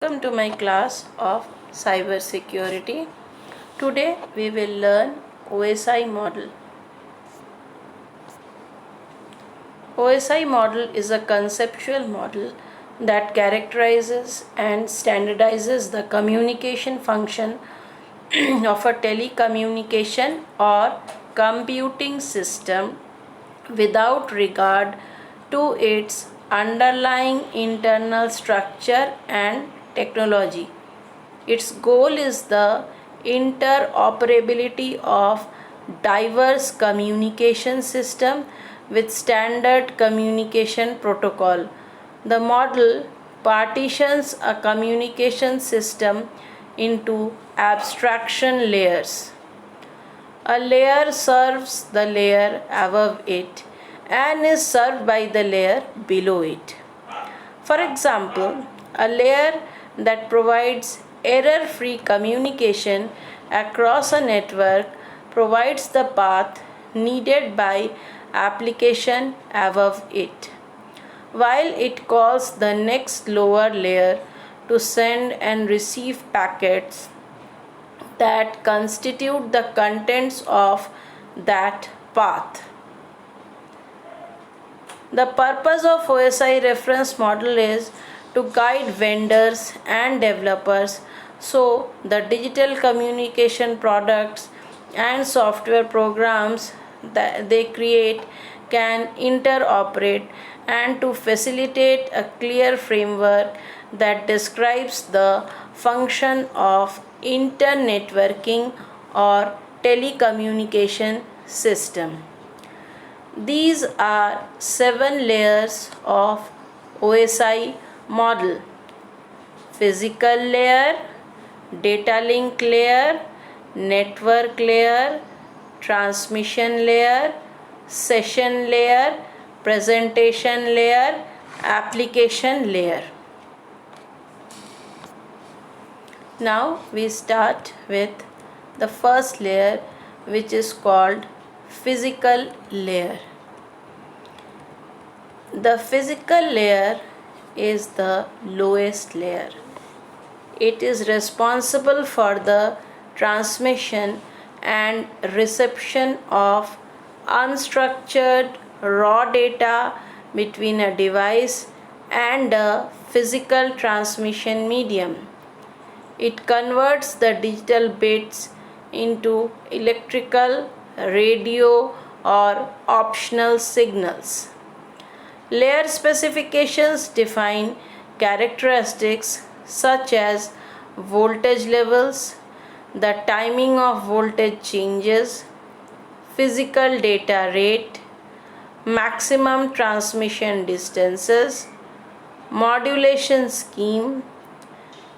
Welcome to my class of cyber security. Today we will learn OSI model. OSI model is a conceptual model that characterizes and standardizes the communication function of a telecommunication or computing system without regard to its underlying internal structure and technology. Its goal is the interoperability of diverse communication system with standard communication protocol. The model partitions a communication system into abstraction layers. A layer serves the layer above it and is served by the layer below it. For example, a layer that provides error-free communication across a network provides the path needed by application above it, while it calls the next lower layer to send and receive packets that constitute the contents of that path. The purpose of OSI reference model is to guide vendors and developers so the digital communication products and software programs that they create can interoperate, and to facilitate a clear framework that describes the function of internetworking or telecommunication system. These are 7 layers of OSI model: physical layer, data link layer, network layer, transmission layer, session layer, presentation layer, application layer. Now we start with the first layer, which is called physical layer. The physical layer is the lowest layer. It is responsible for the transmission and reception of unstructured raw data between a device and a physical transmission medium. It converts the digital bits into electrical, radio, or optional signals. Layer specifications define characteristics such as voltage levels, the timing of voltage changes, physical data rate, maximum transmission distances, modulation scheme,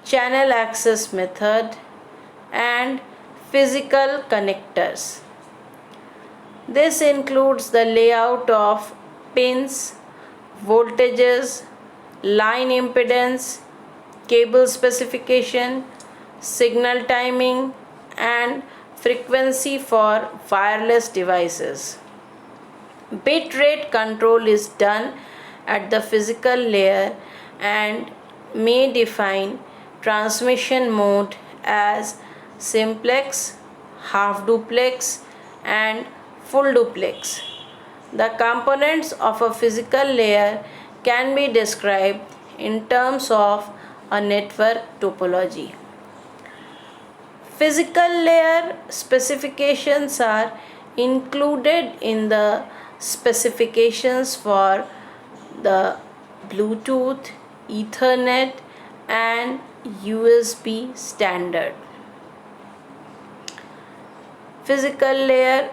channel access method, and physical connectors. This includes the layout of pins, voltages, line impedance, cable specification, signal timing, and frequency for wireless devices. Bit rate control is done at the physical layer and may define transmission mode as simplex, half duplex, and full duplex. The components of a physical layer can be described in terms of a network topology. Physical layer specifications are included in the specifications for the Bluetooth, Ethernet, and USB standard. Physical layer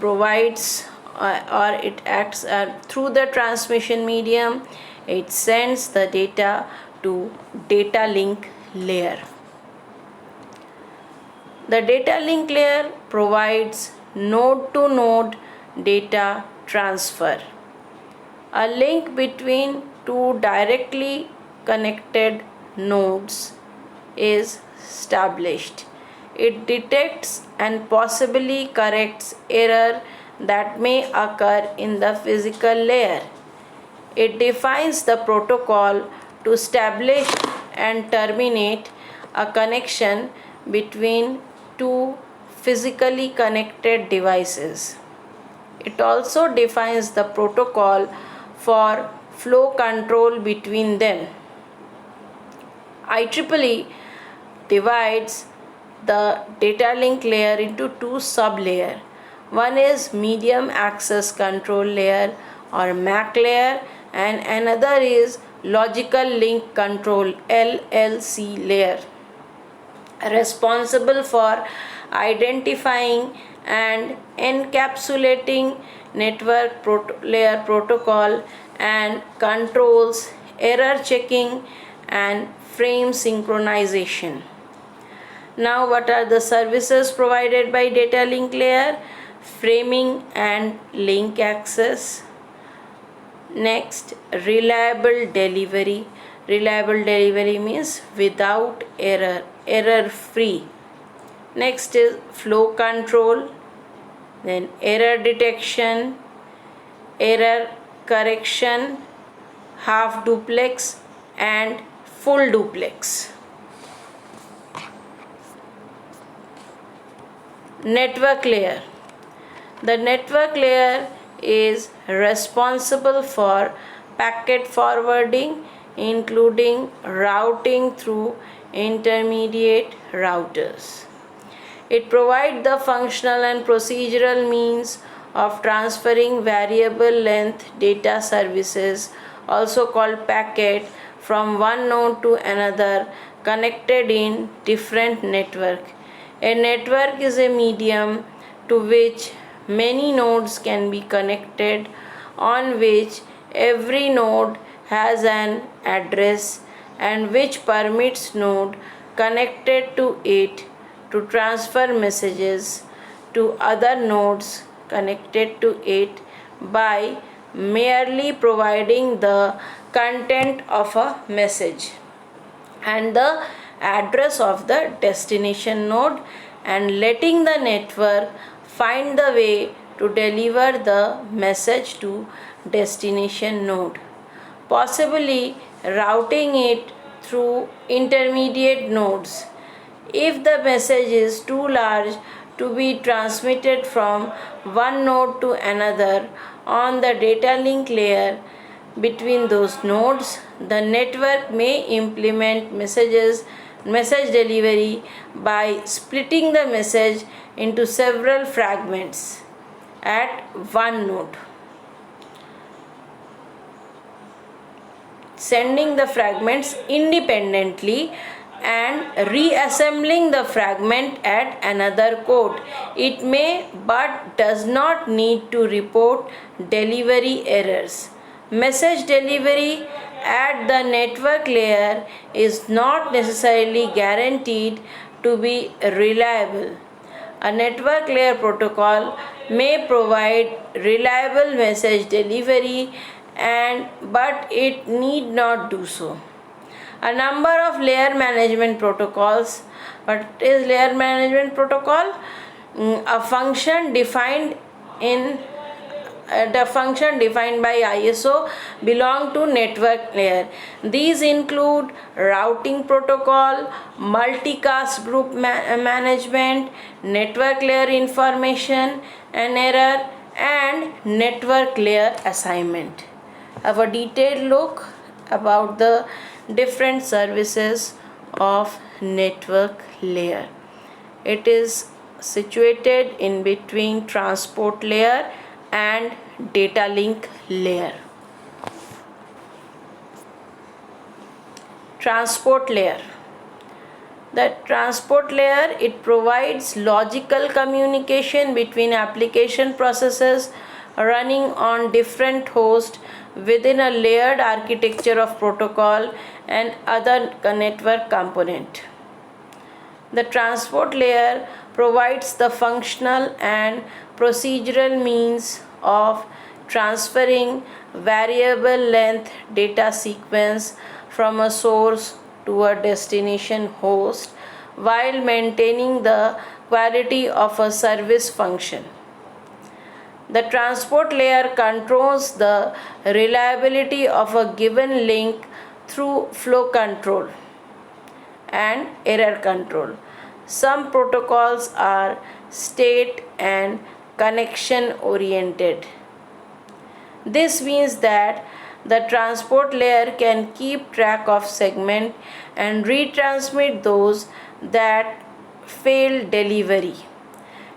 provides or it acts through the transmission medium. It sends the data to data link layer. The data link layer provides node to node data transfer. A link between two directly connected nodes is established. It detects and possibly corrects error that may occur in the physical layer. It defines the protocol to establish and terminate a connection between two physically connected devices. It also defines the protocol for flow control between them. IEEE divides the data link layer into two sub-layers. One is medium access control layer or MAC layer, and another is logical link control LLC layer, responsible for identifying and encapsulating network layer protocol and controls error checking and frame synchronization. Now, what are the services provided by data link layer? Framing and link access. Next, reliable delivery. Reliable delivery means without error, error free. Next is flow control, then error detection, error correction, half duplex and full duplex. Network layer. The network layer is responsible for packet forwarding, including routing through intermediate routers. It provides the functional and procedural means of transferring variable length data services, also called packet, from one node to another connected in different network. A network is a medium to which many nodes can be connected, on which every node has an address and which permits node connected to it to transfer messages to other nodes connected to it by merely providing the content of a message and the address of the destination node and letting the network find the way to deliver the message to destination node, possibly routing it through intermediate nodes. If the message is too large to be transmitted from one node to another on the data link layer between those nodes, the network may implement message delivery by splitting the message into several fragments at one node, sending the fragments independently and reassembling the fragment at another code. It may but does not need to report delivery errors. Message delivery at the network layer is not necessarily guaranteed to be reliable. A network layer protocol may provide reliable message delivery but it need not do so. A number of layer management protocols. What is layer management protocol? A function defined in the function defined by ISO belong to network layer. These include routing protocol, multicast group management, network layer information and error, and network layer assignment. Have a detailed look about the different services of network layer. It is situated in between transport layer and data link layer. Transport layer. The transport layer, it provides logical communication between application processes running on different hosts within a layered architecture of protocol and other network component. The transport layer provides the functional and procedural means of transferring variable length data sequence from a source to a destination host while maintaining the quality of a service function. The transport layer controls the reliability of a given link through flow control. and error control. Some protocols are state and connection oriented. This means that the transport layer can keep track of segment and retransmit those that fail delivery.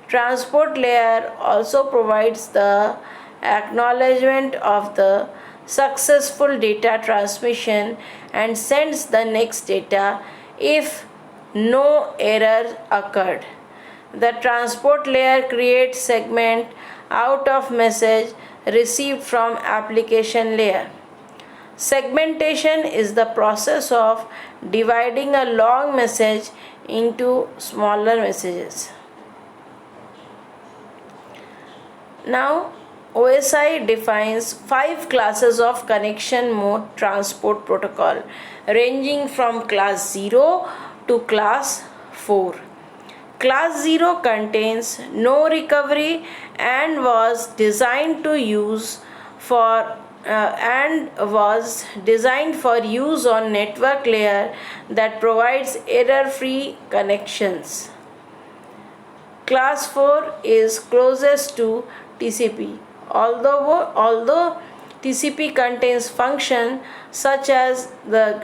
Transport layer also provides the acknowledgement of the successful data transmission and sends the next data if no error occurred. The transport layer creates segment out of message received from application layer. Segmentation is the process of dividing a long message into smaller messages. Now, OSI defines 5 classes of connection mode transport protocol ranging from class 0 to class 4. Class 0 contains no recovery and was designed for use on network layer that provides error-free connections. Class 4 is closest to TCP. Although TCP contains function such as the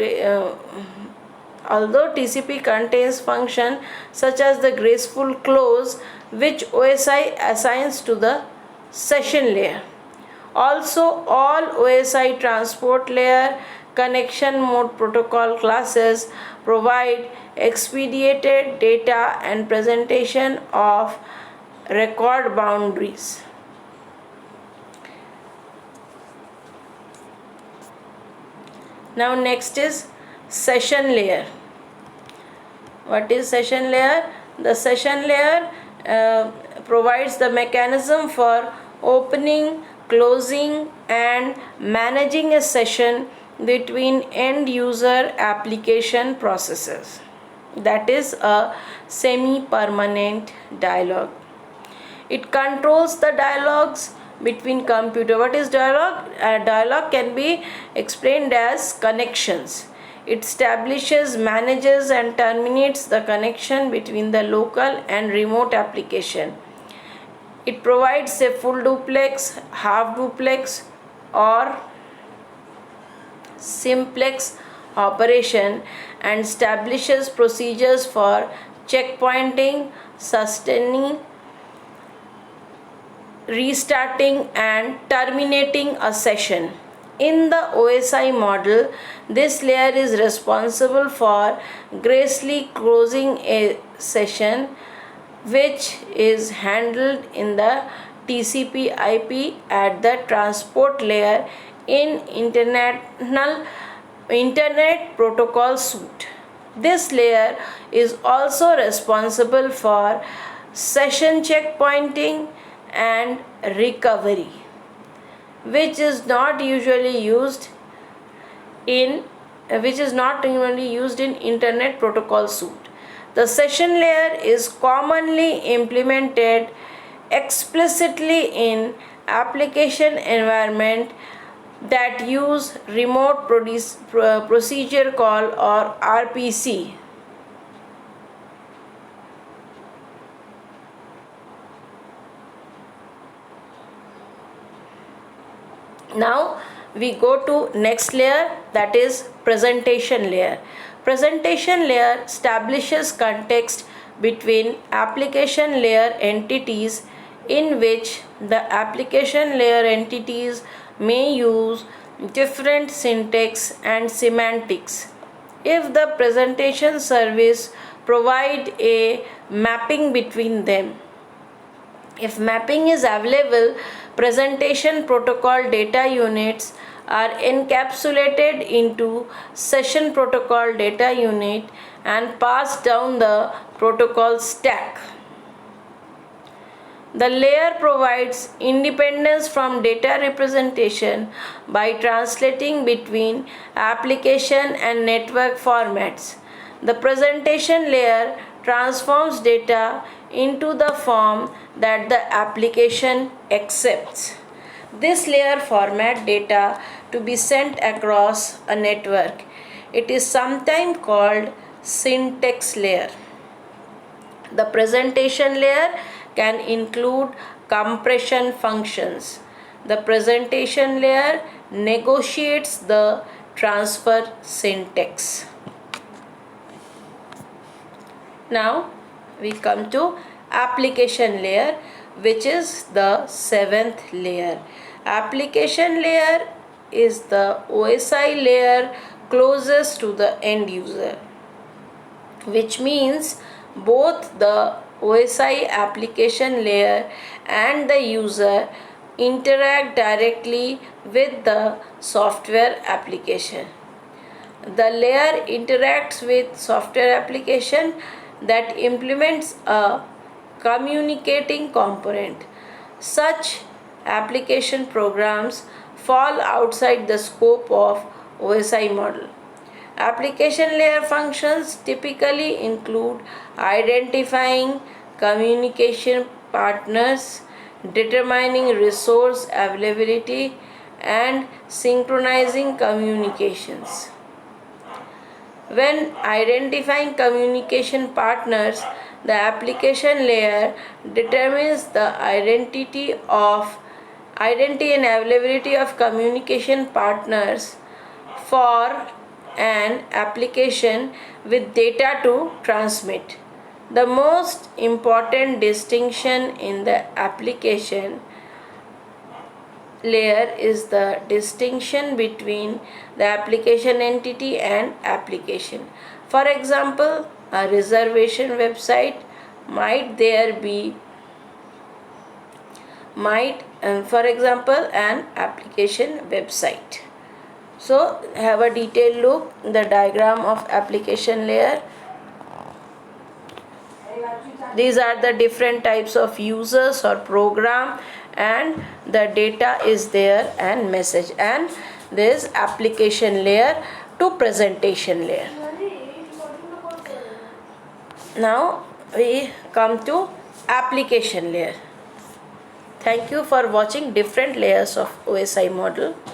graceful close which OSI assigns to the session layer. Also, all OSI transport layer connection mode protocol classes provide expedited data and presentation of record boundaries. Now next is session layer. What is session layer? The session layer provides the mechanism for opening, closing and managing a session between end user application processes. That is a semi-permanent dialogue. It controls the dialogues between computer. What is dialogue? Dialogue can be explained as connections. It establishes, manages and terminates the connection between the local and remote application. It provides a full duplex, half duplex or simplex operation and establishes procedures for checkpointing, sustaining, restarting and terminating a session. In the OSI model, this layer is responsible for gracefully closing a session, which is handled in the TCP IP at the transport layer in Internet Protocol Suite. This layer is also responsible for session checkpointing and recovery, which is not usually used in Internet Protocol Suite. The session layer is commonly implemented explicitly in application environment that use remote procedure call or RPC. Now we go to next layer, that is presentation layer. Presentation layer establishes context between application layer entities in which the application layer entities may use different syntax and semantics. If the presentation service provide a mapping between them. If mapping is available, presentation protocol data units are encapsulated into session protocol data unit and passed down the protocol stack. The layer provides independence from data representation by translating between application and network formats. The presentation layer transforms data into the form that the application accepts. This layer format data to be sent across a network. It is sometimes called syntax layer. The presentation layer can include compression functions. The presentation layer negotiates the transfer syntax. Now we come to application layer, which is the seventh layer. Application layer is the OSI layer closest to the end user, which means both the OSI application layer and the user interact directly with the software application. The layer interacts with software application that implements a communicating component. Such application programs fall outside the scope of OSI model. Application layer functions typically include identifying communication partners, determining resource availability, and synchronizing communications. When identifying communication partners, the application layer determines the identity and availability of communication partners for an application with data to transmit. The most important distinction in the application layer is the distinction between the application entity and application. For example, a reservation website for example, an application website. So have a detailed look in the diagram of application layer. These are the different types of users or program, and the data is there and message, and this application layer to presentation layer. Now we come to application layer. Thank you for watching different layers of OSI model.